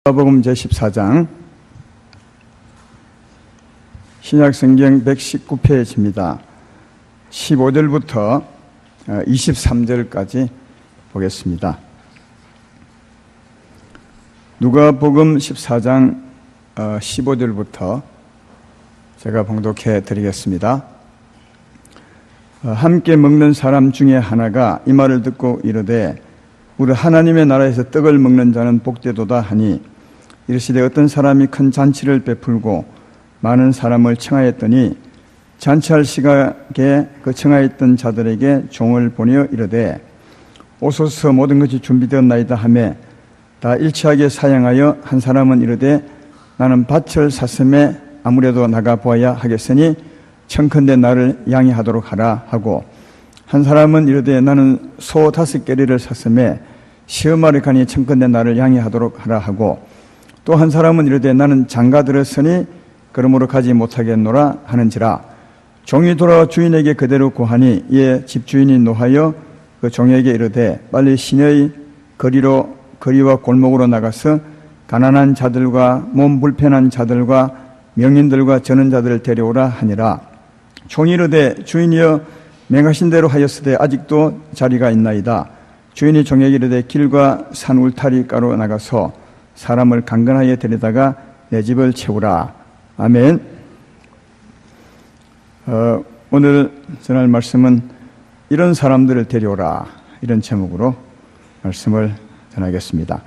누가복음 제14장 신약성경 119페이지입니다. 15절부터 23절까지 보겠습니다. 누가복음 14장 15절부터 제가 봉독해 드리겠습니다. 함께 먹는 사람 중에 하나가 이 말을 듣고 이르되 우리 하나님의 나라에서 떡을 먹는 자는 복되도다 하니 이르시되 어떤 사람이 큰 잔치를 베풀고 많은 사람을 청하였더니 잔치할 시각에 그 청하였던 자들에게 종을 보내어 이르되 오소서 모든 것이 준비되었나이다 하매 다 일치하게 사양하여 한 사람은 이르되 나는 밭을 샀음에 아무래도 나가 보아야 하겠으니 청컨대 나를 양해하도록 하라 하고 한 사람은 이르되 나는 소 5개리를 샀음에 시험하러 가니 청컨대 나를 양해하도록 하라 하고 또 한 사람은 이르되 나는 장가 들었으니 그러므로 가지 못하겠노라 하는지라. 종이 돌아와 주인에게 그대로 고하니 이에 집주인이 노하여 그 종에게 이르되 빨리 시내의 거리와 골목으로 나가서 가난한 자들과 몸 불편한 자들과 명인들과 저는 자들을 데려오라 하니라. 종이 이르되 주인이여 명하신 대로 하였으되 아직도 자리가 있나이다. 주인이 종에게 이르되 길과 산 울타리가로 나가서 사람을 강건하게 데려다가 내 집을 채우라. 아멘. 오늘 전할 말씀은 이런 사람들을 데려오라, 이런 제목으로 말씀을 전하겠습니다.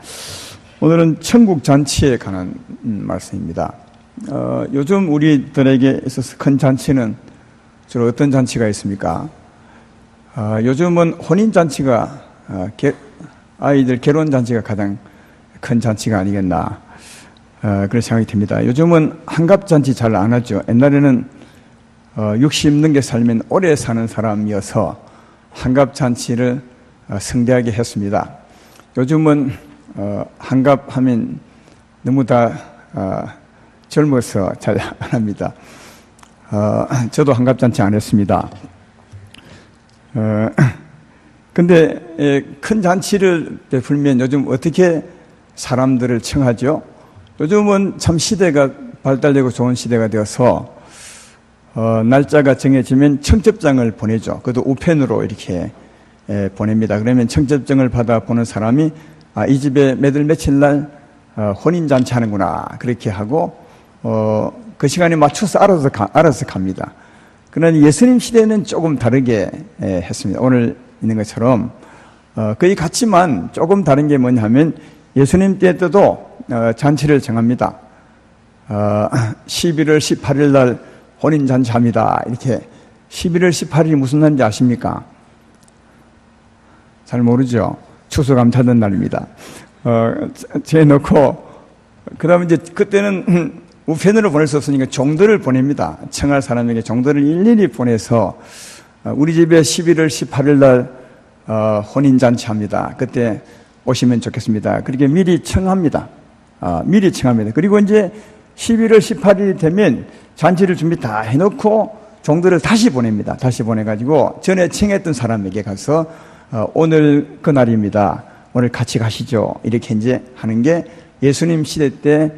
오늘은 천국 잔치에 관한 말씀입니다. 요즘 우리들에게 있어서 큰 잔치는 주로 어떤 잔치가 있습니까? 요즘은 혼인잔치가 아이들 결혼잔치가 가장 큰 잔치가 아니겠나 그런 생각이 듭니다. 요즘은 환갑잔치 잘 안 하죠. 옛날에는 60 넘게 살면 오래 사는 사람이어서 환갑잔치를 성대하게 했습니다. 요즘은 환갑하면 너무 다 젊어서 잘 안 합니다. 저도 환갑잔치 안 했습니다. 근데 큰 잔치를 베풀면 요즘 어떻게 사람들을 청하죠? 요즘은 참 시대가 발달되고 좋은 시대가 되어서 날짜가 정해지면 청첩장을 보내죠. 그것도 우편으로 이렇게 보냅니다. 그러면 청첩장을 받아 보는 사람이 이 집에 몇월 며칠 날 혼인잔치 하는구나 그렇게 하고 그 시간에 맞춰서 알아서 갑니다. 그러나 예수님 시대는 조금 다르게 했습니다. 오늘 있는 것처럼 거의 같지만 조금 다른 게 뭐냐 하면 예수님 때도 잔치를 정합니다. 11월 18일 날 혼인잔치 합니다. 이렇게 11월 18일이 무슨 날인지 아십니까? 잘 모르죠. 추수감사하는 날입니다. 재놓고 그 다음에 이제 그때는 우편으로 보낼 수 없으니까 종들을 보냅니다. 청할 사람에게 종들을 일일이 보내서 우리 집에 11월 18일 날 혼인잔치 합니다. 그때 오시면 좋겠습니다. 그렇게 미리 청합니다. 미리 청합니다. 그리고 이제 11월 18일이 되면 잔치를 준비 다 해놓고 종들을 다시 보냅니다. 다시 보내가지고 전에 청했던 사람에게 가서 오늘 그 날입니다. 오늘 같이 가시죠. 이렇게 이제 하는 게 예수님 시대 때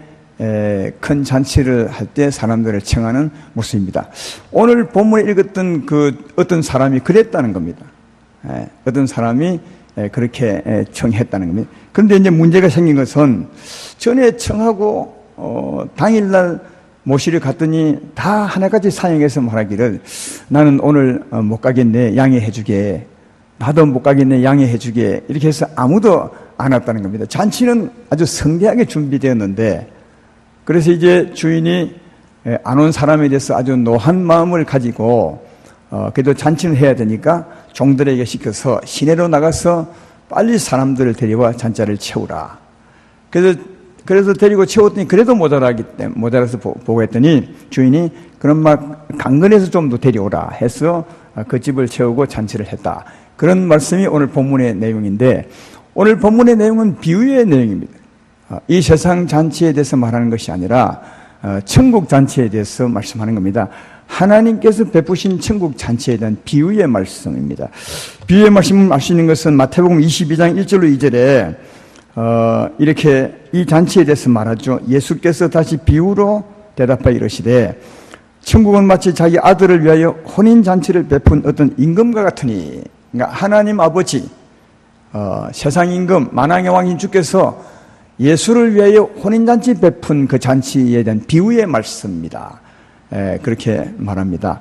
큰 잔치를 할 때 사람들을 청하는 모습입니다. 오늘 본문에 읽었던 그 어떤 사람이 그랬다는 겁니다. 어떤 사람이 그렇게 청했다는 겁니다. 그런데 이제 문제가 생긴 것은 전에 청하고 당일날 모시러 갔더니 다 하나같이 사양해서 말하기를 나는 오늘 못 가겠네, 양해해 주게. 나도 못 가겠네, 양해해 주게. 이렇게 해서 아무도 안 왔다는 겁니다. 잔치는 아주 성대하게 준비되었는데 그래서 이제 주인이 안 온 사람에 대해서 아주 노한 마음을 가지고 그래도 잔치는 해야 되니까 종들에게 시켜서 시내로 나가서 빨리 사람들을 데려와 잔치를 채우라. 그래서 데리고 채웠더니 그래도 모자라서 보고 했더니 주인이 그럼 막 강건해서 좀 더 데려오라 해서 그 집을 채우고 잔치를 했다. 그런 말씀이 오늘 본문의 내용인데 오늘 본문의 내용은 비유의 내용입니다. 이 세상 잔치에 대해서 말하는 것이 아니라 천국 잔치에 대해서 말씀하는 겁니다. 하나님께서 베푸신 천국 잔치에 대한 비유의 말씀입니다. 비유의 말씀을 아시는 것은 마태복음 22장 1절로 2절에 이렇게 이 잔치에 대해서 말하죠. 예수께서 다시 비유로 대답하여 이르시되 천국은 마치 자기 아들을 위하여 혼인잔치를 베푼 어떤 임금과 같으니, 그러니까 하나님 아버지, 세상 임금 만왕의 왕인 주께서 예수를 위하여 혼인잔치 베푼 그 잔치에 대한 비유의 말씀입니다. 그렇게 말합니다.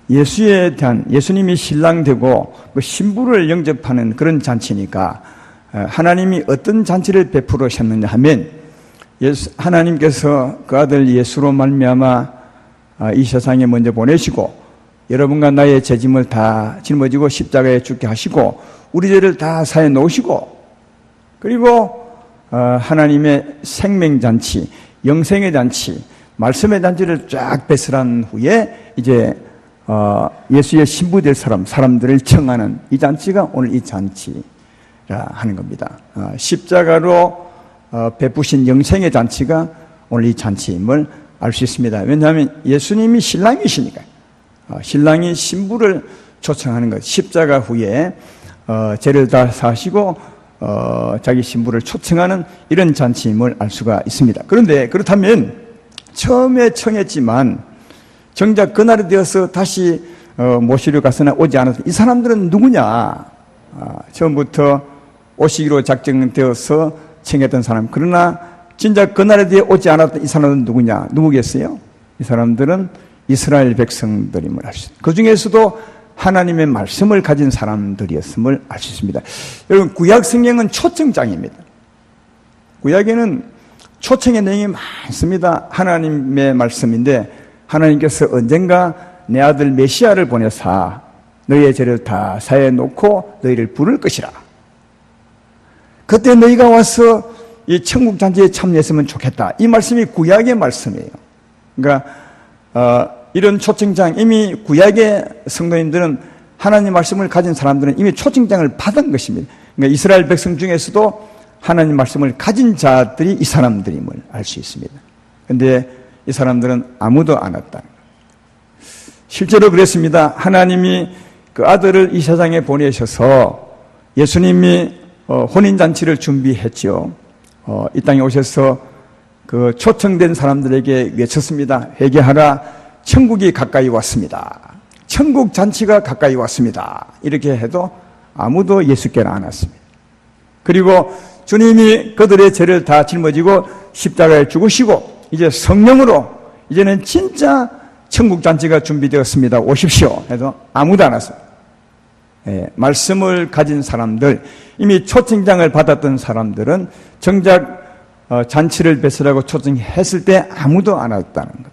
예수에 대한, 예수님이 신랑 되고 그 신부를 영접하는 그런 잔치니까 하나님이 어떤 잔치를 베풀으셨느냐 하면 하나님께서 그 아들 예수로 말미암아 이 세상에 먼저 보내시고 여러분과 나의 죄짐을 다 짊어지고 십자가에 죽게 하시고 우리 죄를 다 사해 놓으시고, 그리고 하나님의 생명잔치, 영생의 잔치, 말씀의 잔치를 쫙 배설한 후에 이제 예수의 신부 될 사람들을 청하는 이 잔치가 오늘 이 잔치라 하는 겁니다. 십자가로 베푸신 영생의 잔치가 오늘 이 잔치임을 알 수 있습니다. 왜냐하면 예수님이 신랑이시니까요. 신랑이 신부를 초청하는 것, 십자가 후에 죄를 다 사시고 자기 신부를 초청하는 이런 잔치임을 알 수가 있습니다. 그런데 그렇다면 처음에 청했지만 정작 그날이 되어서 다시 모시러 가서나 오지 않았던 이 사람들은 누구냐? 처음부터 오시기로 작정되어서 청했던 사람, 그러나 진짜 그날에 대해 오지 않았던 이 사람은 누구냐? 누구겠어요? 이 사람들은 이스라엘 백성들임을 알 수 있습니다. 그 중에서도 하나님의 말씀을 가진 사람들이었음을 알 수 있습니다. 여러분, 구약 성경은 초청장입니다. 구약에는 초청의 내용이 많습니다. 하나님의 말씀인데 하나님께서 언젠가 내 아들 메시아를 보내사 너희의 죄를 다 사해 놓고 너희를 부를 것이라. 그때 너희가 와서 이 천국 잔치에 참여했으면 좋겠다. 이 말씀이 구약의 말씀이에요. 그러니까 이런 초청장, 이미 구약의 성도님들은 하나님 말씀을 가진 사람들은 이미 초청장을 받은 것입니다. 그러니까 이스라엘 백성 중에서도 하나님 말씀을 가진 자들이 이 사람들임을 알 수 있습니다. 그런데 이 사람들은 아무도 안 왔다. 실제로 그랬습니다. 하나님이 그 아들을 이 세상에 보내셔서 예수님이 혼인잔치를 준비했죠. 이 땅에 오셔서 그 초청된 사람들에게 외쳤습니다. 회개하라, 천국이 가까이 왔습니다. 천국 잔치가 가까이 왔습니다. 이렇게 해도 아무도 예수께는 안 왔습니다. 그리고 주님이 그들의 죄를 다 짊어지고 십자가에 죽으시고 이제 성령으로 이제는 진짜 천국 잔치가 준비되었습니다. 오십시오 해도 아무도 안 왔어요. 말씀을 가진 사람들, 이미 초청장을 받았던 사람들은 정작 잔치를 베풀라고 초청했을 때 아무도 안 왔다는 것.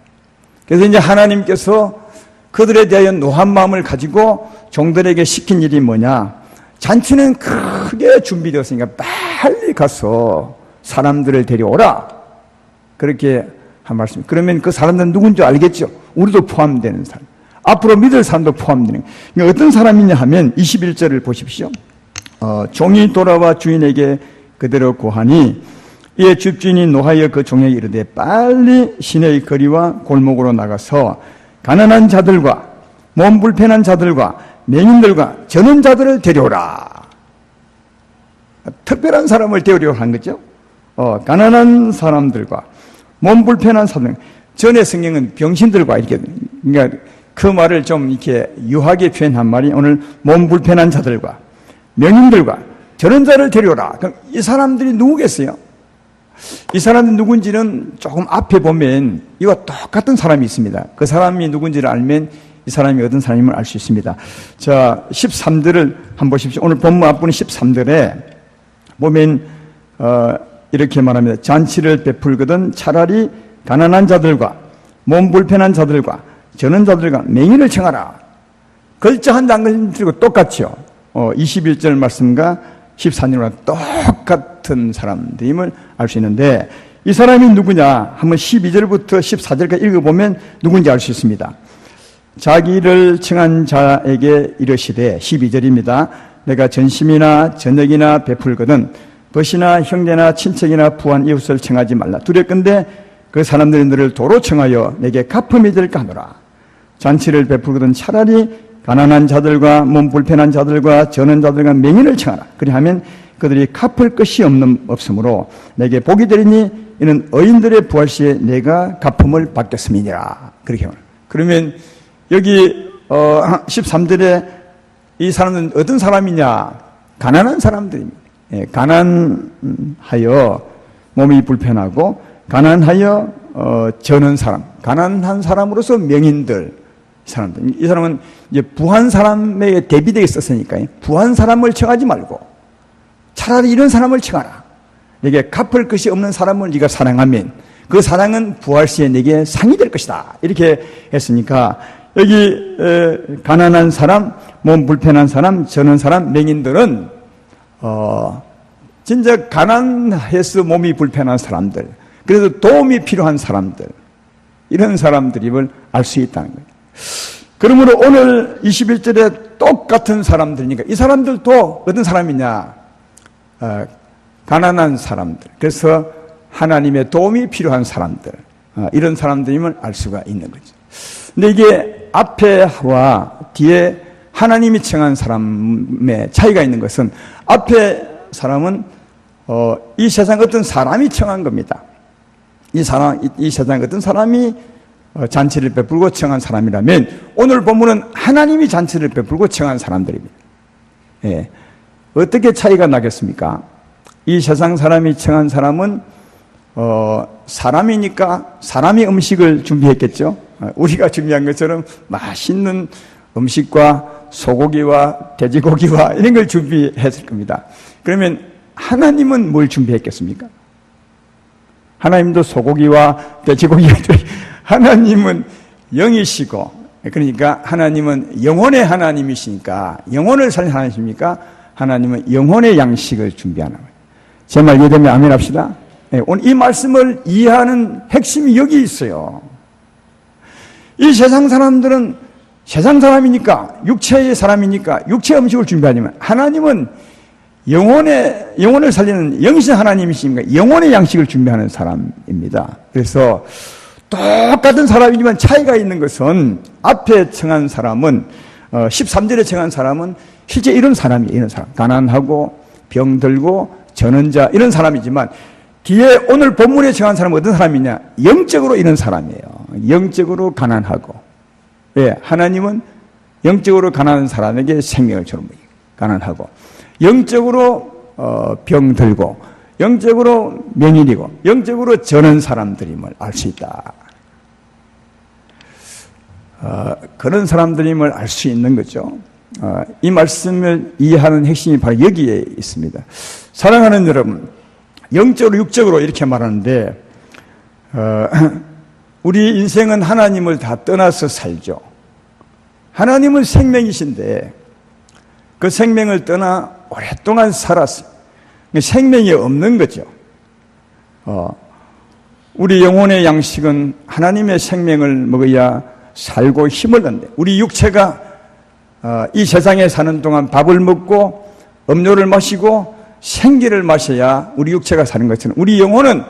그래서 이제 하나님께서 그들에 대하여 노한 마음을 가지고 종들에게 시킨 일이 뭐냐? 잔치는 크게 준비되었으니까 빨리 가서 사람들을 데려오라. 그렇게 한 말씀. 그러면 그 사람들은 누군지 알겠죠? 우리도 포함되는 사람. 앞으로 믿을 사람도 포함되는. 그러니까 어떤 사람이냐 하면 21절을 보십시오. 종이 돌아와 주인에게 그대로 고하니 이에 집주인이 노하여 그 종에게 이르되 빨리 시내의 거리와 골목으로 나가서 가난한 자들과 몸 불편한 자들과 맹인들과 저는 자들을 데려오라. 특별한 사람을 데려오려 한 거죠. 가난한 사람들과 몸 불편한 사람들. 전의 성경은 병신들과 이렇게, 그러니까 그 말을 좀 이렇게 유하게 표현한 말이 오늘 몸 불편한 자들과 명인들과 저런 자를 데려오라. 그럼 이 사람들이 누구겠어요? 이 사람이 누군지는 조금 앞에 보면 이와 똑같은 사람이 있습니다. 그 사람이 누군지를 알면 이 사람이 어떤 사람임을 알 수 있습니다. 자, 13절을 한번 보십시오. 오늘 본문 앞부분 13절에 보면 이렇게 말합니다. 잔치를 베풀거든 차라리 가난한 자들과 몸 불편한 자들과 저는 자들과 맹인을 청하라. 글자 한 장 들고 똑같죠. 21절 말씀과 14절과 똑같은 사람들임을 알 수 있는데 이 사람이 누구냐? 한번 12절부터 14절까지 읽어보면 누군지 알 수 있습니다. 자기를 청한 자에게 이르시되 12절입니다. 내가 전심이나 저녁이나 베풀거든 벗이나 형제나 친척이나 부한 이웃을 청하지 말라. 두렵건대 그 사람들이 너를 도로 청하여 내게 갚음이 될까 하노라. 잔치를 베풀거든 차라리 가난한 자들과 몸 불편한 자들과 저는 자들과 맹인을 청하라. 그리하면 그들이 갚을 것이 없으므로 내게 복이 되리니 이는 의인들의 부활 시에 내가 갚음을 받겠음이니라. 그렇게 말합니다. 그러면 여기 13절에 이 사람은 어떤 사람이냐? 가난한 사람들입니다. 예, 가난하여 몸이 불편하고 가난하여 저는 사람, 가난한 사람으로서 명인들, 이 사람은 이제 부한 사람에 대비되어 있었으니까요. 부한 사람을 청하지 말고 차라리 이런 사람을 청하라. 내게 갚을 것이 없는 사람을 네가 사랑하면 그 사랑은 부활 시에 내게 상이 될 것이다. 이렇게 했으니까 여기 가난한 사람, 몸 불편한 사람, 저는 사람, 명인들은 진짜 가난해서 몸이 불편한 사람들, 그래서 도움이 필요한 사람들, 이런 사람들임을 알 수 있다는 거예요. 그러므로 오늘 21절에 똑같은 사람들이니까 이 사람들도 어떤 사람이냐? 가난한 사람들, 그래서 하나님의 도움이 필요한 사람들, 이런 사람들임을 알 수가 있는 거죠. 근데 이게 앞에와 뒤에 하나님이 청한 사람의 차이가 있는 것은 앞에 사람은 이 세상 어떤 사람이 청한 겁니다. 이 세상 어떤 사람이 잔치를 베풀고 청한 사람이라면 오늘 본문은 하나님이 잔치를 베풀고 청한 사람들입니다. 예. 어떻게 차이가 나겠습니까? 이 세상 사람이 청한 사람은 사람이니까 사람이 음식을 준비했겠죠. 우리가 준비한 것처럼 맛있는 음식과 소고기와 돼지고기와 이런 걸 준비했을 겁니다. 그러면 하나님은 뭘 준비했겠습니까? 하나님도 소고기와 돼지고기가 하나님은 영이시고, 그러니까 하나님은 영혼의 하나님이시니까, 영혼을 살린 하나님이십니까? 하나님은 영혼의 양식을 준비하는 거예요. 제 말 이해되면 아멘 합시다. 오늘 이 말씀을 이해하는 핵심이 여기 있어요. 이 세상 사람들은 세상 사람이니까, 육체의 사람이니까 육체 음식을 준비하지만 하나님은 영혼을 살리는 영이신 하나님이시니까 영혼의 양식을 준비하는 사람입니다. 그래서 똑같은 사람이지만 차이가 있는 것은 앞에 청한 사람은 13절에 청한 사람은 실제 이런 사람이에요. 이런 사람, 가난하고 병들고 전원자 이런 사람이지만 뒤에 오늘 본문에 청한 사람은 어떤 사람이냐? 영적으로 이런 사람이에요. 영적으로 가난하고, 예, 하나님은 영적으로 가난한 사람에게 생명을 주는 분이에요. 가난하고 영적으로 병들고 영적으로 명인이고 영적으로 저는 사람들임을 알 수 있다. 그런 사람들임을 알 수 있는 거죠. 이 말씀을 이해하는 핵심이 바로 여기에 있습니다. 사랑하는 여러분, 영적으로 육적으로 이렇게 말하는데 우리 인생은 하나님을 다 떠나서 살죠. 하나님은 생명이신데 그 생명을 떠나 오랫동안 살았어요. 생명이 없는 거죠. 우리 영혼의 양식은 하나님의 생명을 먹어야 살고 힘을 얻는데 우리 육체가 이 세상에 사는 동안 밥을 먹고 음료를 마시고 생기를 마셔야 우리 육체가 사는 것처럼 우리 영혼은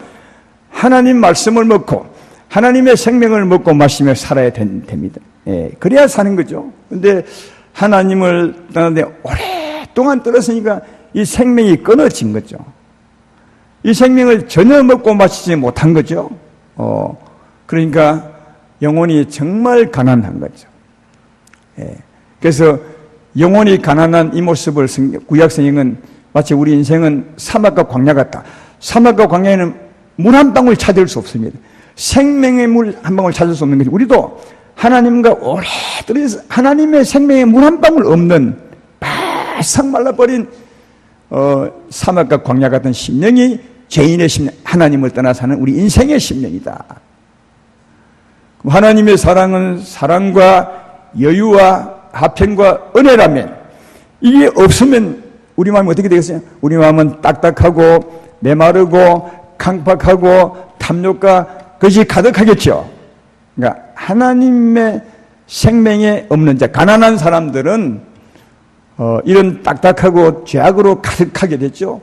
하나님 말씀을 먹고 하나님의 생명을 먹고 마시며 살아야 됩니다. 예, 그래야 사는 거죠. 그런데 하나님을 떠나는데 오랫동안 떨어지니까 이 생명이 끊어진 거죠. 이 생명을 전혀 먹고 마시지 못한 거죠. 그러니까 영혼이 정말 가난한 거죠. 예. 그래서 영혼이 가난한 이 모습을 구약 성경은 마치 우리 인생은 사막과 광야 같다. 사막과 광야에는 물 한 방울 찾을 수 없습니다. 생명의 물 한 방울 찾을 수 없는 거죠. 우리도 하나님과 오래 떨어져서 하나님의 생명의 물 한 방울 없는 바싹 말라버린 사막과 광야 같은 심령이 죄인의 심령, 하나님을 떠나 사는 우리 인생의 심령이다. 하나님의 사랑은 사랑과 여유와 화평과 은혜라면 이게 없으면 우리 마음이 어떻게 되겠어요? 우리 마음은 딱딱하고 메마르고 강팍하고 탐욕과 그것이 가득하겠죠. 그러니까 하나님의 생명에 없는 자, 가난한 사람들은 이런 딱딱하고 죄악으로 가득하게 됐죠.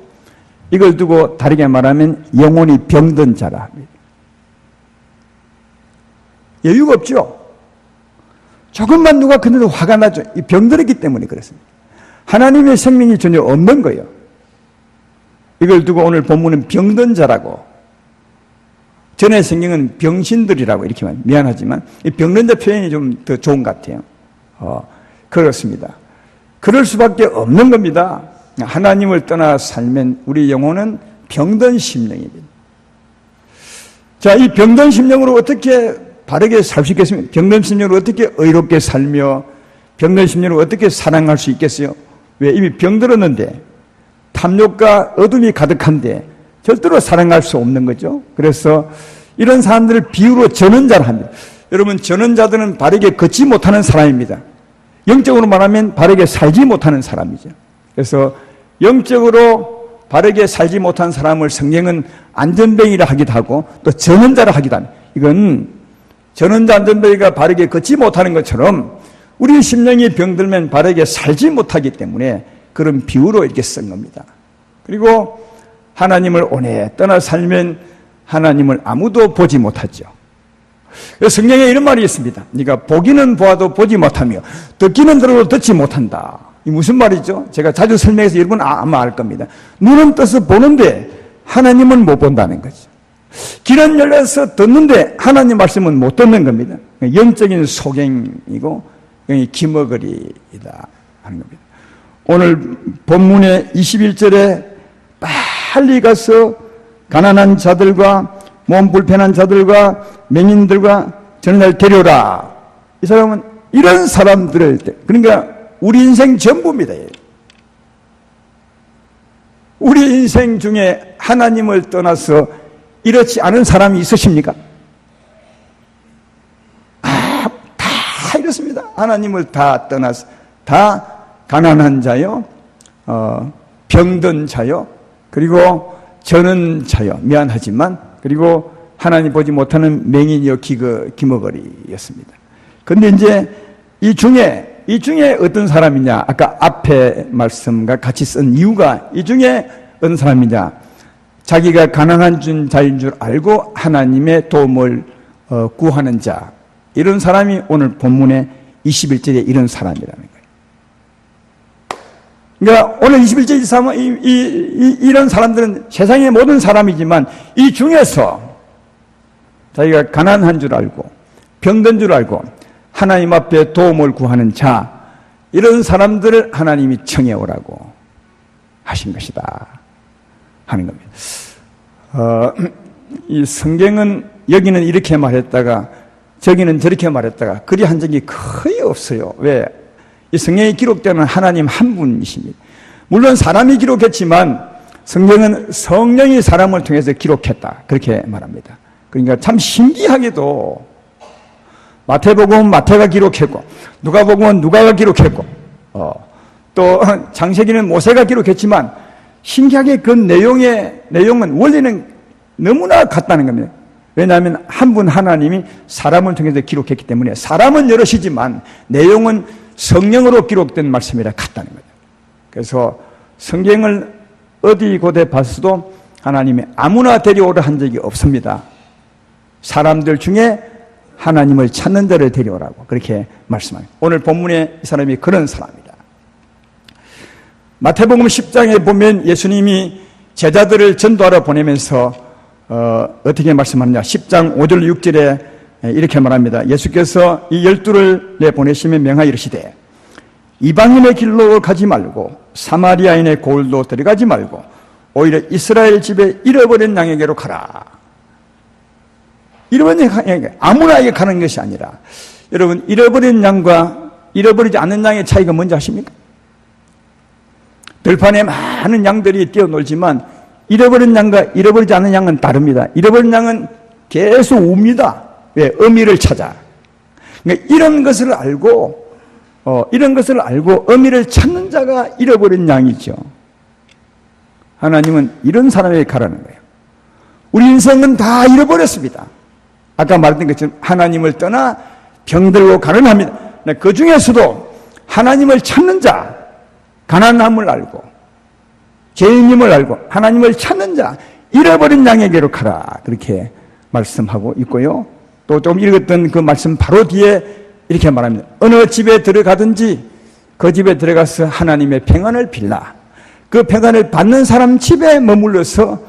이걸 두고 다르게 말하면 영혼이 병든 자라 합니다. 여유가 없죠. 조금만 누가 그래도 화가 나죠. 병들었기 때문에 그렇습니다. 하나님의 생명이 전혀 없는 거예요. 이걸 두고 오늘 본문은 병든 자라고, 전에 성경은 병신들이라고 이렇게 말, 미안하지만 이 병든 자 표현이 좀 더 좋은 것 같아요. 그렇습니다. 그럴 수밖에 없는 겁니다. 하나님을 떠나 살면 우리 영혼은 병든 심령입니다. 자, 이 병든 심령으로 어떻게 바르게 살 수 있겠습니까? 병든 심령으로 어떻게 의롭게 살며 병든 심령으로 어떻게 사랑할 수 있겠어요? 왜? 이미 병들었는데, 탐욕과 어둠이 가득한데 절대로 사랑할 수 없는 거죠. 그래서 이런 사람들을 비유로 전원자라 합니다. 여러분, 전원자들은 바르게 걷지 못하는 사람입니다. 영적으로 말하면 바르게 살지 못하는 사람이죠. 그래서 영적으로 바르게 살지 못한 사람을 성경은 안전뱅이라 하기도 하고 또 전원자라 하기도 합니다. 이건 전원자 안전뱅이가 바르게 걷지 못하는 것처럼 우리 심령이 병들면 바르게 살지 못하기 때문에 그런 비유로 이렇게 쓴 겁니다. 그리고 하나님을 오래 떠나 살면 하나님을 아무도 보지 못하죠. 성경에 이런 말이 있습니다. 네가 보기는 보아도 보지 못하며 듣기는 들어도 듣지 못한다. 이 무슨 말이죠? 제가 자주 설명해서 여러분 아마 알 겁니다. 눈은 떠서 보는데 하나님은 못 본다는 거죠. 귀는 열려서 듣는데 하나님 말씀은 못 듣는 겁니다. 영적인 소경이고 기머거리이다 하는 겁니다. 오늘 본문의 21절에 빨리 가서 가난한 자들과 몸 불편한 자들과 맹인들과 전날 데려라. 이 사람은 이런 사람들을, 그러니까 우리 인생 전부입니다. 우리 인생 중에 하나님을 떠나서 이렇지 않은 사람이 있으십니까? 다 이렇습니다. 하나님을 다 떠나서 다 가난한 자요, 병든 자요, 그리고 저는 자요, 미안하지만, 그리고 하나님 보지 못하는 맹인이요 기머거리였습니다. 그런데 이제 이 중에 어떤 사람이냐, 아까 앞에 말씀과 같이 쓴 이유가 이 중에 어떤 사람이냐, 자기가 가난한 자인 줄 알고 하나님의 도움을 구하는 자, 이런 사람이 오늘 본문의 21절에 이런 사람이라는 거예요. 그러니까 오늘 21절 이런 사람들은 세상의 모든 사람이지만 이 중에서 자기가 가난한 줄 알고 병든 줄 알고 하나님 앞에 도움을 구하는 자, 이런 사람들을 하나님이 청해오라고 하신 것이다 하는 겁니다. 이 성경은 여기는 이렇게 말했다가 저기는 저렇게 말했다가 그리 한 적이 거의 없어요. 왜? 이 성경에 기록되는 하나님 한 분이십니다. 물론 사람이 기록했지만 성경은 성령이 사람을 통해서 기록했다, 그렇게 말합니다. 그러니까 참 신기하게도 마태복음은 마태가 기록했고 누가복음은 누가가 기록했고 또 창세기는 모세가 기록했지만 신기하게 그 내용은 원리는 너무나 같다는 겁니다. 왜냐하면 한 분 하나님이 사람을 통해서 기록했기 때문에 사람은 여럿이지만 내용은 성령으로 기록된 말씀이라 같다는 거죠. 그래서 성경을 어디 곳에 봤어도 하나님이 아무나 데려오라 한 적이 없습니다. 사람들 중에 하나님을 찾는 자를 데려오라고 그렇게 말씀합니다. 오늘 본문에 이 사람이 그런 사람이다. 마태복음 10장에 보면 예수님이 제자들을 전도하러 보내면서 어떻게 말씀하느냐, 10장 5절 6절에 이렇게 말합니다. 예수께서 이 12를 내보내시며 명하여 이르시되 이방인의 길로 가지 말고 사마리아인의 고을도 들어가지 말고 오히려 이스라엘 집에 잃어버린 양에게로 가라. 잃어버린 양에게, 아무나에게 가는 것이 아니라, 여러분, 잃어버린 양과 잃어버리지 않는 양의 차이가 뭔지 아십니까? 들판에 많은 양들이 뛰어놀지만 잃어버린 양과 잃어버리지 않는 양은 다릅니다. 잃어버린 양은 계속 웁니다. 왜? 의미를 찾아. 그러니까 이런 것을 알고 의미를 찾는 자가 잃어버린 양이죠. 하나님은 이런 사람에게 가라는 거예요. 우리 인생은 다 잃어버렸습니다. 아까 말했던 것처럼 하나님을 떠나 병들고 가난합니다. 그 중에서도 하나님을 찾는 자, 가난함을 알고 죄인임을 알고 하나님을 찾는 자, 잃어버린 양에게로 가라, 그렇게 말씀하고 있고요. 또 좀 읽었던 그 말씀 바로 뒤에 이렇게 말합니다. 어느 집에 들어가든지 그 집에 들어가서 하나님의 평안을 빌라. 그 평안을 받는 사람 집에 머물러서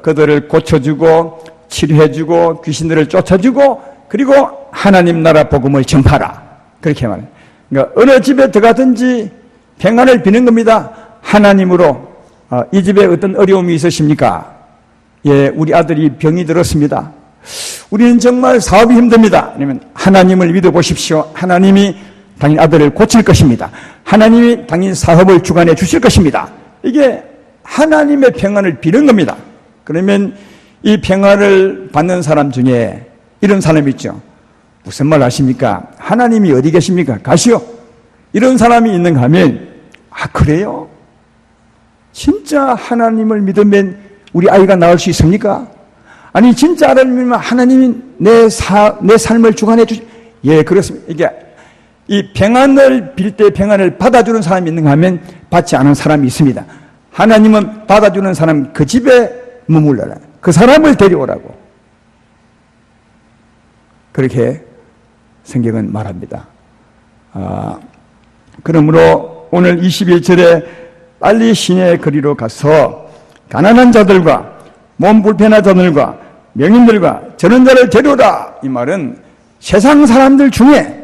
그들을 고쳐주고 치료해주고 귀신들을 쫓아주고 그리고 하나님 나라 복음을 전파하라. 그렇게 말해요. 그러니까 어느 집에 들어가든지 평안을 비는 겁니다. 하나님으로 이 집에 어떤 어려움이 있으십니까? 예, 우리 아들이 병이 들었습니다. 우리는 정말 사업이 힘듭니다. 아니면 하나님을 믿어보십시오. 하나님이 당연히 아들을 고칠 것입니다. 하나님이 당연히 사업을 주관해 주실 것입니다. 이게 하나님의 평안을 비는 겁니다. 그러면 이 평안을 받는 사람 중에 이런 사람이 있죠. 무슨 말 아십니까? 하나님이 어디 계십니까? 가시오. 이런 사람이 있는가 하면 그래요? 진짜 하나님을 믿으면 우리 아이가 나을 수 있습니까? 아니 진짜 하나님이면 하나님이 내 삶을 주관해 주시. 예, 그렇습니다. 이게 이 평안을 빌 때 평안을 받아주는 사람이 있는가 하면 받지 않은 사람이 있습니다. 하나님은 받아주는 사람 그 집에 머물러라. 그 사람을 데려오라고. 그렇게 성경은 말합니다. 그러므로 오늘 21절에 빨리 시내의 거리로 가서 가난한 자들과 몸 불편한 자들과 명인들과 저런 자를 데려오라. 이 말은 세상 사람들 중에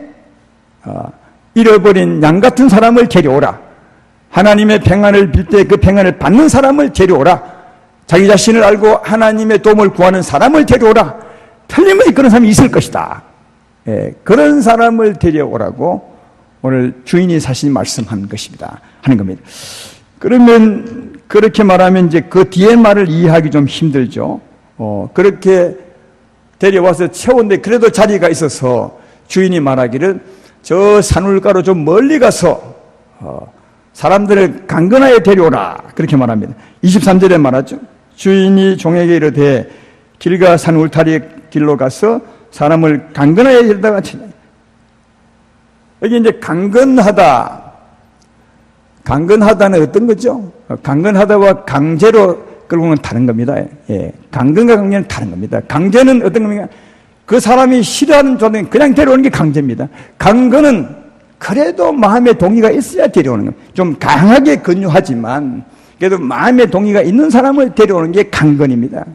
잃어버린 양 같은 사람을 데려오라. 하나님의 평안을 빌 때 그 평안을 받는 사람을 데려오라. 자기 자신을 알고 하나님의 도움을 구하는 사람을 데려오라. 틀림없이 그런 사람이 있을 것이다. 예, 그런 사람을 데려오라고 오늘 주인이 사실 말씀하는 것입니다. 하는 겁니다. 그러면 그렇게 말하면 이제 그 뒤에 말을 이해하기 좀 힘들죠. 그렇게 데려와서 채웠는데 그래도 자리가 있어서 주인이 말하기를 저 산울가로 좀 멀리 가서 사람들을 강건하게 데려오라. 그렇게 말합니다. 23절에 말하죠. 주인이 종에게 이르되 길가 산 울타리 길로 가서 사람을 강건하게 데려다가 여기 이제 강건하다는 어떤 거죠? 강건하다와 강제로 끌고는 다른 겁니다. 예, 강건과 강제는 다른 겁니다. 강제는 어떤 겁니까? 그 사람이 싫어하는 존재는 그냥 데려오는 게 강제입니다. 강건은 그래도 마음의 동의가 있어야 데려오는 겁니다. 좀 강하게 권유하지만 그래도 마음의 동의가 있는 사람을 데려오는 게 강건입니다.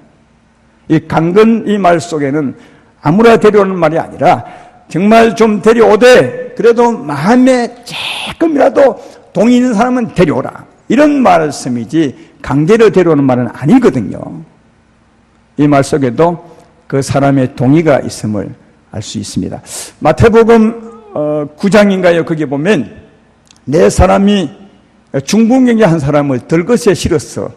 이 강건 이 말 속에는 아무나 데려오는 말이 아니라 정말 좀 데려오되 그래도 마음에 조금이라도 동의 있는 사람은 데려오라. 이런 말씀이지 강제로 데려오는 말은 아니거든요. 이 말 속에도 그 사람의 동의가 있음을 알 수 있습니다. 마태복음 9장인가요? 거기 보면 네 사람이 중풍병자 한 사람을 들것에 실어서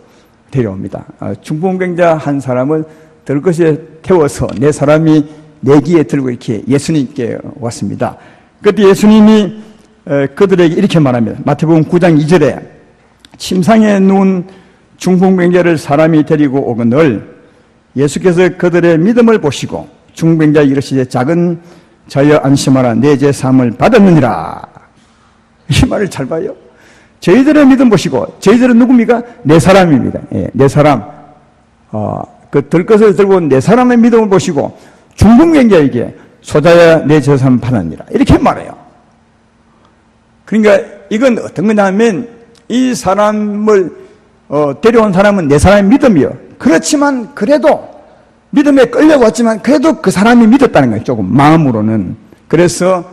데려옵니다. 중풍병자 한 사람을 들것에 태워서 네 사람이 내기에 들고 이렇게 예수님께 왔습니다. 그때 예수님이 그들에게 이렇게 말합니다. 마태복음 9장 2절에 침상에 누운 중풍병자를 사람이 데리고 오거늘 예수께서 그들의 믿음을 보시고 중풍병자에게 이르시되 작은 자여 안심하라 내 죄 사함을 받았느니라. 이 말을 잘 봐요. 저희들의 믿음 보시고 저희들은 누굽니까? 네 사람입니다. 예, 네 사람. 그 들것을 들고 온 네 사람의 믿음을 보시고 중풍병자에게 소자야 내 죄 사함을 받았느니라. 이렇게 말해요. 그러니까 이건 어떤 거냐면 이 사람을 데려온 사람은 네 사람의 믿음이요. 그렇지만 그래도 믿음에 끌려왔지만 그래도 그 사람이 믿었다는 거예요. 조금 마음으로는. 그래서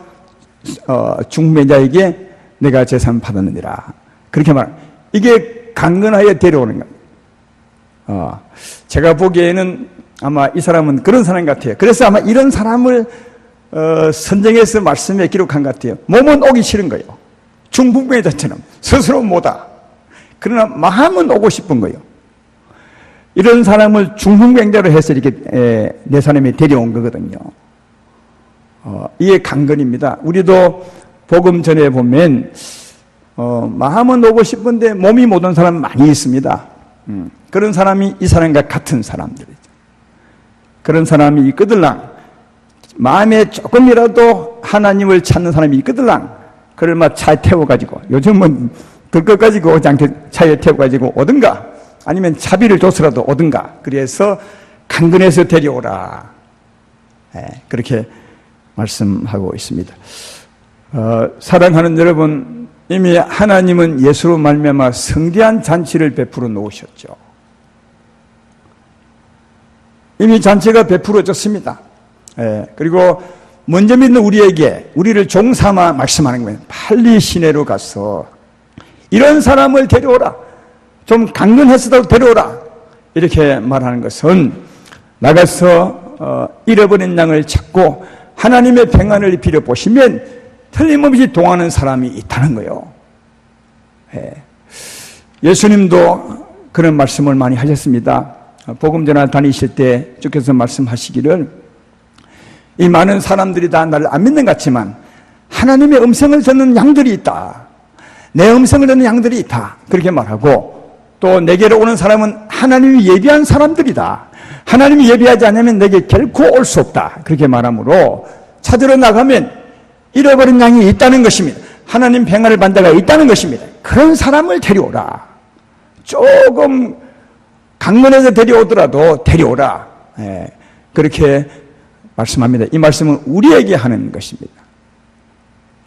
중매자에게 내가 재산 받았느니라. 그렇게 말합니다. 이게 강건하여 데려오는 겁니다. 제가 보기에는 아마 이 사람은 그런 사람 같아요. 그래서 아마 이런 사람을 선정해서 말씀에 기록한 것 같아요. 몸은 오기 싫은 거예요. 중풍병자처럼 스스로 못와. 그러나 마음은 오고 싶은 거예요. 이런 사람을 중풍병자로 해서 이렇게 네 사람이 데려온 거거든요. 이게 강건입니다. 우리도 복음 전에 보면 마음은 오고 싶은데 몸이 못 온 사람 많이 있습니다. 그런 사람이 이 사람과 같은 사람들이죠. 그런 사람이 있거들랑 마음에 조금이라도 하나님을 찾는 사람이 있거들랑 그를 막 차에 태워가지고 요즘은 들것 가지고 오지 않게 차에 태워가지고 오든가 아니면 차비를 줘서라도 오든가 그래서 강건해서 데려오라. 그렇게 말씀하고 있습니다. 사랑하는 여러분, 이미 하나님은 예수로 말미암아 성대한 잔치를 베풀어 놓으셨죠. 이미 잔치가 베풀어졌습니다. 그리고 먼저 믿는 우리에게 우리를 종삼아 말씀하는 거예요. 빨리 시내로 가서 이런 사람을 데려오라. 좀 강건해서도 데려오라. 이렇게 말하는 것은 나가서 잃어버린 양을 찾고 하나님의 평안을 빌어보시면 틀림없이 동하는 사람이 있다는 거예요. 예수님도 그런 말씀을 많이 하셨습니다. 복음 전할 다니실 때 주께서 말씀하시기를 이 많은 사람들이 다 나를 안 믿는 것 같지만 하나님의 음성을 듣는 양들이 있다. 내 음성을 듣는 양들이 있다. 그렇게 말하고 또 내게로 오는 사람은 하나님이 예비한 사람들이다. 하나님이 예비하지 않으면 내게 결코 올 수 없다. 그렇게 말하므로 찾으러 나가면 잃어버린 양이 있다는 것입니다. 하나님 평안을 받는 자가 있다는 것입니다. 그런 사람을 데려오라. 조금 강건해서 데려오더라도 데려오라. 그렇게 말씀합니다. 이 말씀은 우리에게 하는 것입니다.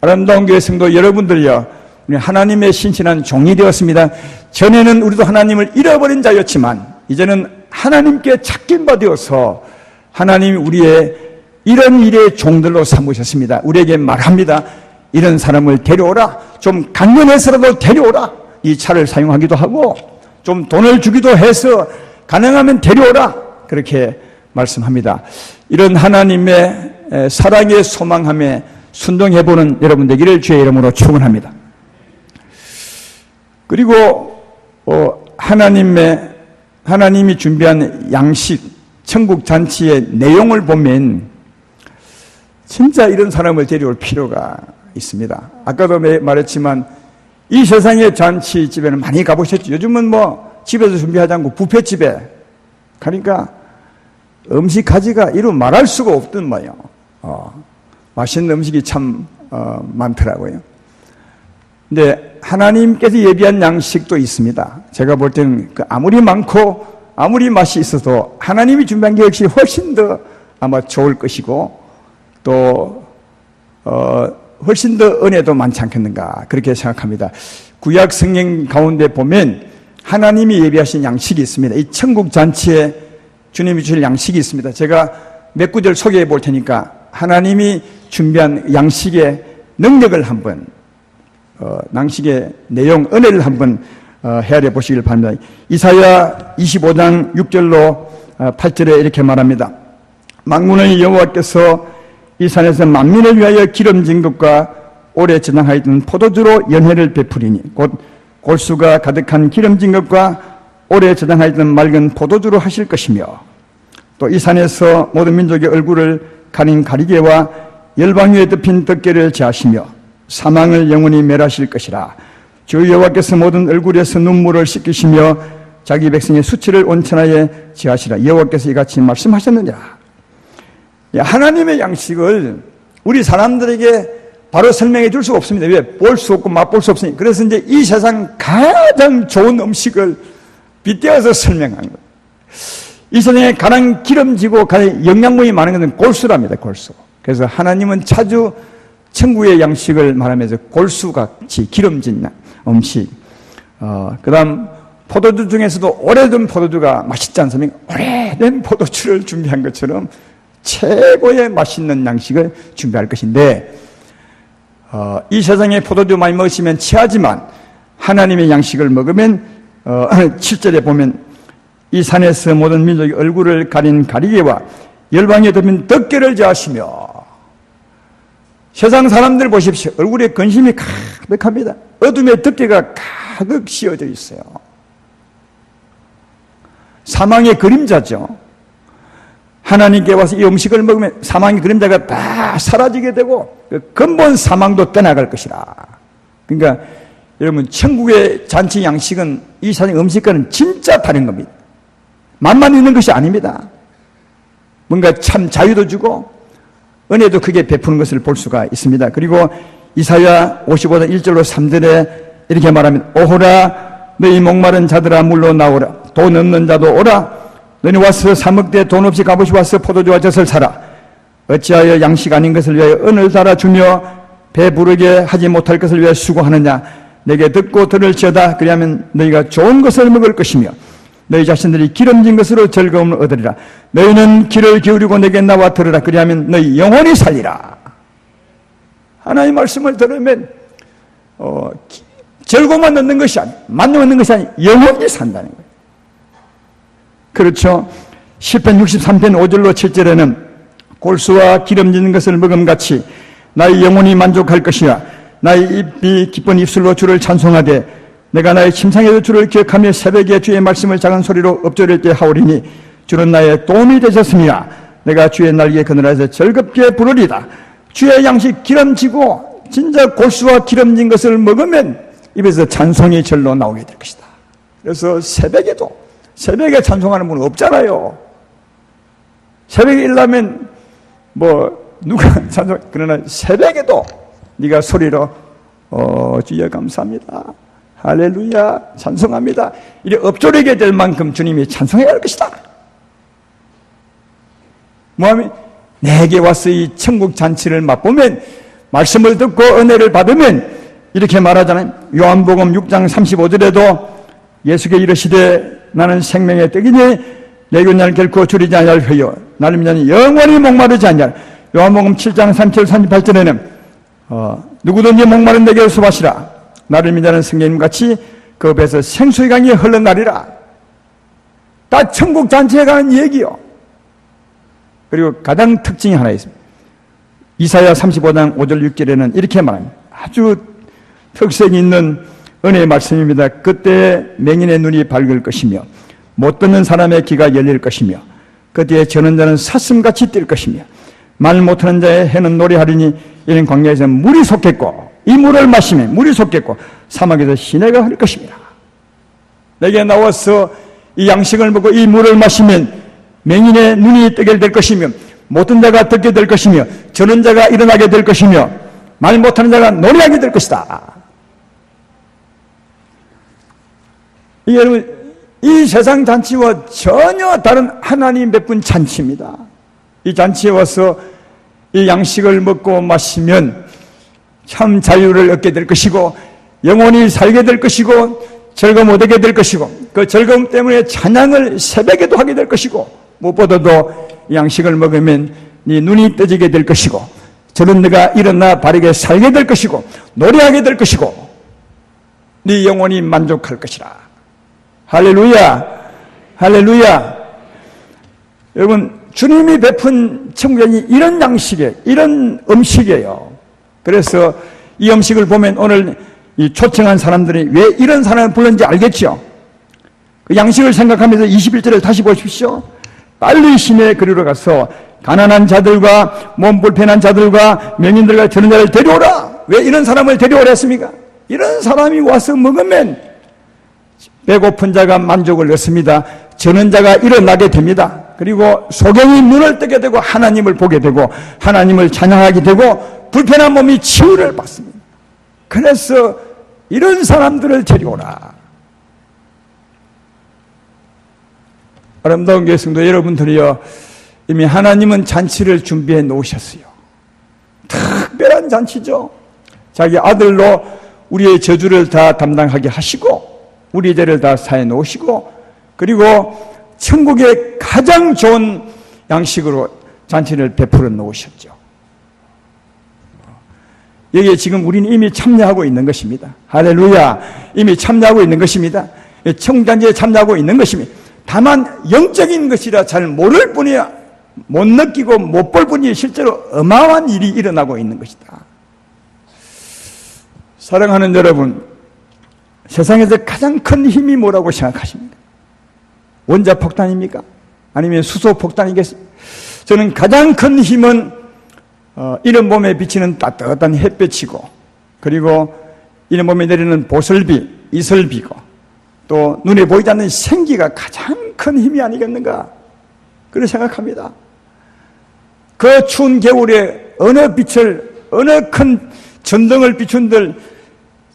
아름다운 교회 성도 여러분들이여, 우리 하나님의 신실한 종이 되었습니다. 전에는 우리도 하나님을 잃어버린 자였지만 이제는 하나님께 찾긴 바 되어서 하나님이 우리의 이런 일의 종들로 삼으셨습니다. 우리에게 말합니다. 이런 사람을 데려오라. 좀 강건해서라도 데려오라. 이 차를 사용하기도 하고 좀 돈을 주기도 해서 가능하면 데려오라. 그렇게 말씀합니다. 이런 하나님의 사랑에 소망함에 순종해보는 여러분 되기를 주의 이름으로 축원합니다. 그리고 하나님이 준비한 양식, 천국 잔치의 내용을 보면 진짜 이런 사람을 데려올 필요가 있습니다. 아까도 말했지만 이 세상의 잔치집에는 많이 가보셨죠. 요즘은 뭐 집에서 준비하지 않고 뷔페집에 가니까 음식 가지가 이루 말할 수가 없던 거예요. 맛있는 음식이 참 많더라고요. 근데 하나님께서 예비한 양식도 있습니다. 제가 볼 때는 아무리 많고 아무리 맛이 있어도 하나님이 준비한 게 역시 훨씬 더 아마 좋을 것이고 또 훨씬 더 은혜도 많지 않겠는가 그렇게 생각합니다. 구약 성경 가운데 보면 하나님이 예비하신 양식이 있습니다. 이 천국 잔치에 주님이 주실 양식이 있습니다. 제가 몇 구절 소개해 볼 테니까 하나님이 준비한 양식의 능력을 한번 양식의 내용, 은혜를 한번 헤아려 보시길 바랍니다. 이사야 25장 6절로 8절에 이렇게 말합니다. 만군의 여호와께서 이 산에서 만민을 위하여 기름진 것과 오래 저장하였던 포도주로 연회를 베푸리니 곧 골수가 가득한 기름진 것과 오래 저장하였던 맑은 포도주로 하실 것이며 또 이 산에서 모든 민족의 얼굴을 가린 가리개와 열방 위에 덮인 덮개를 제하시며 사망을 영원히 멸하실 것이라. 주 여호와께서 모든 얼굴에서 눈물을 씻기시며 자기 백성의 수치를 온천하에 제하시라. 여호와께서 이같이 말씀하셨느니라. 하나님의 양식을 우리 사람들에게 바로 설명해 줄 수가 없습니다. 왜? 볼 수 없고 맛볼 수 없으니. 그래서 이제 이 세상 가장 좋은 음식을 빗대어서 설명한 거예요. 이 세상에 가장 기름지고 가장 영양분이 많은 것은 골수랍니다. 골수. 그래서 하나님은 자주 천국의 양식을 말하면서 골수같이 기름진 음식. 그 다음 포도주 중에서도 오래된 포도주가 맛있지 않습니까? 오래된 포도주를 준비한 것처럼 최고의 맛있는 양식을 준비할 것인데 이 세상에 포도주 많이 먹으시면 취하지만 하나님의 양식을 먹으면 7절에 보면 이 산에서 모든 민족의 얼굴을 가린 가리개와 열방에 덮인 덮개를 제하시며 세상 사람들 보십시오. 얼굴에 근심이 가득합니다. 어둠의 덮개가 가득 씌워져 있어요. 사망의 그림자죠. 하나님께 와서 이 음식을 먹으면 사망의 그림자가 다 사라지게 되고 근본 사망도 떠나갈 것이라. 그러니까 여러분 천국의 잔치 양식은 이 세상 음식과는 진짜 다른 겁니다. 맛만 있는 것이 아닙니다. 뭔가 참 자유도 주고 은혜도 크게 베푸는 것을 볼 수가 있습니다. 그리고 이사야 55장 1절로 3절에 이렇게 말하면 오호라 너희 목마른 자들아 물로 나오라 돈 없는 자도 오라 너희 와서 사 먹되 돈 없이 값없이 와서 포도주와 젖을 사라 어찌하여 양식 아닌 것을 위하여 은을 달아주며 배부르게 하지 못할 것을 위해 수고하느냐? 내게 듣고 들을지어다. 그리하면 너희가 좋은 것을 먹을 것이며 너희 자신들이 기름진 것으로 즐거움을 얻으리라. 너희는 귀를 기울이고 내게 나와 들으라. 그리하면 너희 영혼이 살리라. 하나님의 말씀을 들으면 즐거움만 얻는 것이 아니에요. 만족 얻는 것이 아니에요. 영혼이 산다는 거예요. 그렇죠. 시편 63편 5절로 7절에는 골수와 기름진 것을 먹음같이 나의 영혼이 만족할 것이야. 나의 입이 기쁜 입술로 주를 찬송하되 내가 나의 침상에서 주를 기억하며 새벽에 주의 말씀을 작은 소리로 엎조릴 때 하오리니 주는 나의 도움이 되셨습니다. 내가 주의 날개 그늘에서 즐겁게 부르리다. 주의 양식 기름지고 진짜 골수와 기름진 것을 먹으면 입에서 찬송이 절로 나오게 될 것이다. 그래서 새벽에 찬송하는 분은 없잖아요. 새벽에 일어나면 누가 찬송, 그러나 새벽에도 네가 소리로 주여 감사합니다. 할렐루야 찬송합니다. 이래 엎조리게 될 만큼 주님이 찬송해야 할 것이다. 뭐하면 내게 와서 이 천국 잔치를 맛보면 말씀을 듣고 은혜를 받으면 이렇게 말하잖아요. 요한복음 6장 35절에도 예수께 이르시되 나는 생명의 떡이니 내게 나를 결코 줄이지 아니할 허여 나를 믿는 영원히 목마르지 아니할. 요한복음 7장 37, 38절에는 누구든지 목마른 내게 수바시라. 나를 믿는 성령님같이 그 배에서 생수의 강이 흘러나리라. 다 천국 잔치에 가는 얘기요. 그리고 가장 특징이 하나 있습니다. 이사야 35장 5절 6절에는 이렇게 말합니다. 아주 특색이 있는 은혜의 말씀입니다. 그때 맹인의 눈이 밝을 것이며 못 듣는 사람의 귀가 열릴 것이며 그때에 저는 자는 사슴같이 뛸 것이며 말 못하는 자의 해는 노래하리니 이는 광야에서 물이 솟겠고 이 물을 마시면 물이 솟겠고 사막에서 시내가 흐를 것입니다. 내게 나와서 이 양식을 먹고 이 물을 마시면 맹인의 눈이 뜨게 될 것이며 못 듣는 자가 듣게 될 것이며 저는 자가 일어나게 될 것이며 말 못하는 자가 노래하게 될 것이다. 여러분, 이 세상 잔치와 전혀 다른 하나님 베푼 잔치입니다. 이 잔치에 와서 이 양식을 먹고 마시면 참 자유를 얻게 될 것이고 영원히 살게 될 것이고 즐거움 얻게 될 것이고 그 즐거움 때문에 찬양을 새벽에도 하게 될 것이고 무엇보다도 양식을 먹으면 네 눈이 떠지게 될 것이고 저는 네가 일어나 바르게 살게 될 것이고 노래하게 될 것이고 네 영혼이 만족할 것이라. 할렐루야, 할렐루야. 여러분, 주님이 베푼 천국이 이런 양식이에요. 이런 음식이에요. 그래서 이 음식을 보면 오늘 이 초청한 사람들이 왜 이런 사람을 불렀는지 알겠죠? 그 양식을 생각하면서 21절을 다시 보십시오. 빨리 시내 그리로 가서 가난한 자들과 몸 불편한 자들과 명인들과 저런 자를 데려오라. 왜 이런 사람을 데려오라 했습니까? 이런 사람이 와서 먹으면 배고픈 자가 만족을 얻습니다. 저는 자가 일어나게 됩니다. 그리고 소경이 눈을 뜨게 되고 하나님을 보게 되고 하나님을 찬양하게 되고 불편한 몸이 치유를 받습니다. 그래서 이런 사람들을 데려오라. 아름다운 교회 성도 여러분들이요, 이미 하나님은 잔치를 준비해 놓으셨어요. 특별한 잔치죠. 자기 아들로 우리의 저주를 다 담당하게 하시고 우리의 죄를 다 사해 놓으시고 그리고 천국의 가장 좋은 양식으로 잔치를 베풀어 놓으셨죠. 여기에 지금 우리는 이미 참여하고 있는 것입니다. 할렐루야. 이미 참여하고 있는 것입니다. 청잔치에 참여하고 있는 것입니다. 다만 영적인 것이라 잘 모를 뿐이야 못 느끼고 못 볼 뿐이 실제로 어마어마한 일이 일어나고 있는 것이다. 사랑하는 여러분, 세상에서 가장 큰 힘이 뭐라고 생각하십니까? 원자폭탄입니까? 아니면 수소폭탄이겠습니까? 저는 가장 큰 힘은 이른 봄에 비치는 따뜻한 햇볕이고 그리고 이른 봄에 내리는 보슬비, 이슬비고 또 눈에 보이지 않는 생기가 가장 큰 힘이 아니겠는가 그렇게 생각합니다. 그 추운 겨울에 어느 큰 전등을 비춘들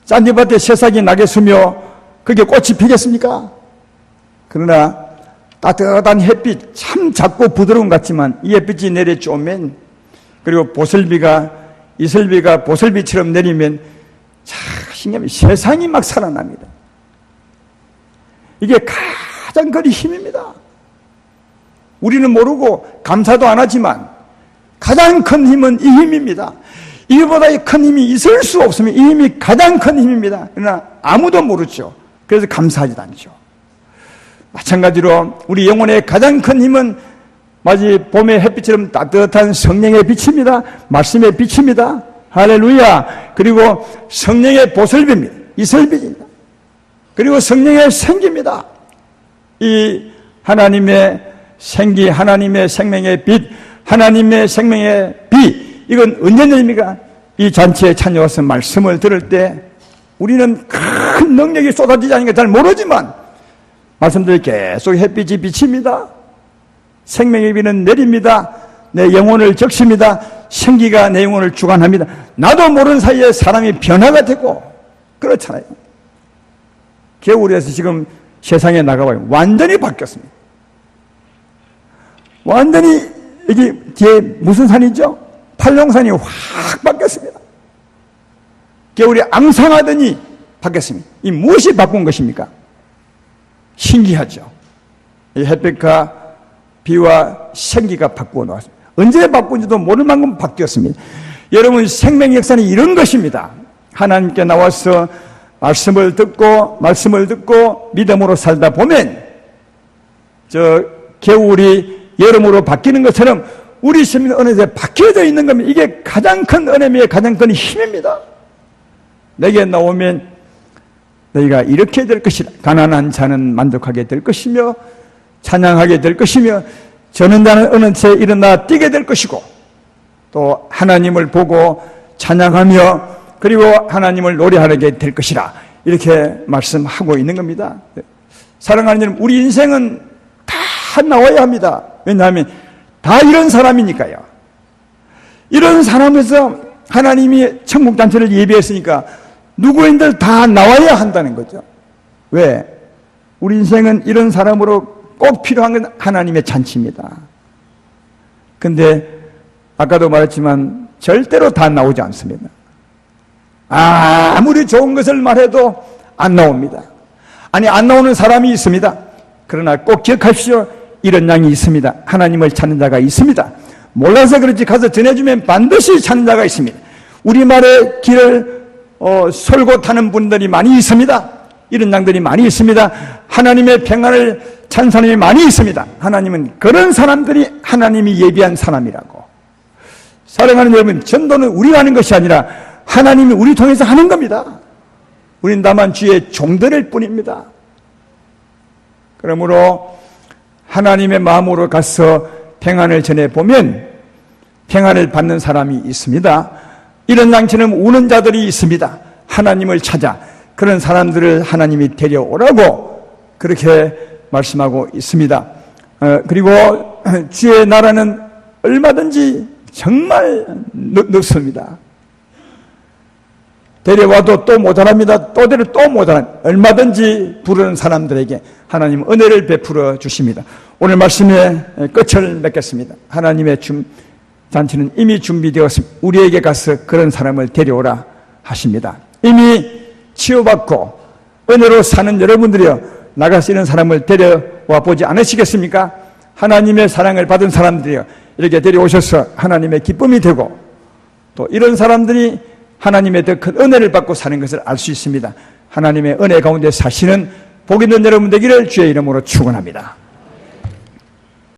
짠디밭에 새싹이 나겠으며 그게 꽃이 피겠습니까? 그러나 따뜻한 햇빛 참 작고 부드러운 것 같지만 이 햇빛이 내려쬐면 그리고 보슬비가 이슬비가 보슬비처럼 내리면 참 신기합니다. 세상이 막 살아납니다. 이게 가장 큰 힘입니다. 우리는 모르고 감사도 안 하지만 가장 큰 힘은 이 힘입니다. 이보다 큰 힘이 있을 수 없으면 이 힘이 가장 큰 힘입니다. 그러나 아무도 모르죠. 그래서 감사하지도 않죠. 마찬가지로 우리 영혼의 가장 큰 힘은 마치 봄의 햇빛처럼 따뜻한 성령의 빛입니다. 말씀의 빛입니다. 할렐루야. 그리고 성령의 보슬비입니다. 이슬비입니다. 그리고 성령의 생기입니다. 이 하나님의 생기, 하나님의 생명의 빛, 하나님의 생명의 빛, 이건 언제입니까? 이 잔치에 찾아와서 말씀을 들을 때 우리는 큰 능력이 쏟아지지 않는 걸 잘 모르지만 말씀드릴 계속 햇빛이 비칩니다. 생명의 빛은 내립니다. 내 영혼을 적십니다. 생기가 내 영혼을 주관합니다. 나도 모르는 사이에 사람이 변화가 되고 그렇잖아요. 겨울에서 지금 세상에 나가봐요. 완전히 바뀌었습니다. 완전히 여기 뒤에 무슨 산이죠? 팔룡산이 확 바뀌었습니다. 겨울에 앙상하더니 바뀌었습니다. 이 무엇이 바꾼 것입니까? 신기하죠. 이 햇빛과 비와 생기가 바꾸어 놓았습니다. 언제 바꾼지도 모를 만큼 바뀌었습니다. 여러분, 생명 역사는 이런 것입니다. 하나님께 나와서 말씀을 듣고 믿음으로 살다 보면 저 겨울이 여름으로 바뀌는 것처럼 우리 sinh 은혜에 바뀌어져 있는 겁니다. 이게 가장 큰 은혜의 가장 큰 힘입니다. 내게 나오면 너희가 이렇게 될 것이라. 가난한 자는 만족하게 될 것이며 찬양하게 될 것이며 저는 자는 어느 채 일어나 뛰게 될 것이고 또 하나님을 보고 찬양하며 그리고 하나님을 노래하게 될 것이라. 이렇게 말씀하고 있는 겁니다. 사랑하는 여러분, 우리 인생은 다 나와야 합니다. 왜냐하면 다 이런 사람이니까요. 이런 사람에서 하나님이 천국잔치를 예비했으니까 누구인들 다 나와야 한다는 거죠. 왜? 우리 인생은 이런 사람으로 꼭 필요한 건 하나님의 잔치입니다. 근데 아까도 말했지만 절대로 다 나오지 않습니다. 아무리 좋은 것을 말해도 안 나옵니다. 아니, 안 나오는 사람이 있습니다. 그러나 꼭 기억하십시오. 이런 양이 있습니다. 하나님을 찾는 자가 있습니다. 몰라서 그렇지 가서 전해주면 반드시 찾는 자가 있습니다. 우리말의 길을 솔고 타는 분들이 많이 있습니다. 이런 양들이 많이 있습니다. 하나님의 평안을 찾는 사람이 많이 있습니다. 하나님은 그런 사람들이 하나님이 예비한 사람이라고. 사랑하는 여러분, 전도는 우리가 하는 것이 아니라 하나님이 우리 통해서 하는 겁니다. 우리는 다만 주의 종들일 뿐입니다. 그러므로 하나님의 마음으로 가서 평안을 전해보면 평안을 받는 사람이 있습니다. 이런 양처럼 우는 자들이 있습니다. 하나님을 찾아 그런 사람들을 하나님이 데려오라고 그렇게 말씀하고 있습니다. 그리고 주의 나라는 얼마든지 정말 넓습니다. 데려와도 또 모자랍니다. 또 데려 또 모자랍니다. 얼마든지 부르는 사람들에게 하나님 은혜를 베풀어 주십니다. 오늘 말씀의 끝을 맺겠습니다. 하나님의 잔치는 이미 준비되었습니다. 우리에게 가서 그런 사람을 데려오라 하십니다. 이미 치유받고 은혜로 사는 여러분들이여 나가서 이런 사람을 데려와 보지 않으시겠습니까? 하나님의 사랑을 받은 사람들이여 이렇게 데려오셔서 하나님의 기쁨이 되고 또 이런 사람들이 하나님의 더 큰 은혜를 받고 사는 것을 알 수 있습니다. 하나님의 은혜 가운데 사시는 복 있는 여러분 되기를 주의 이름으로 축원합니다.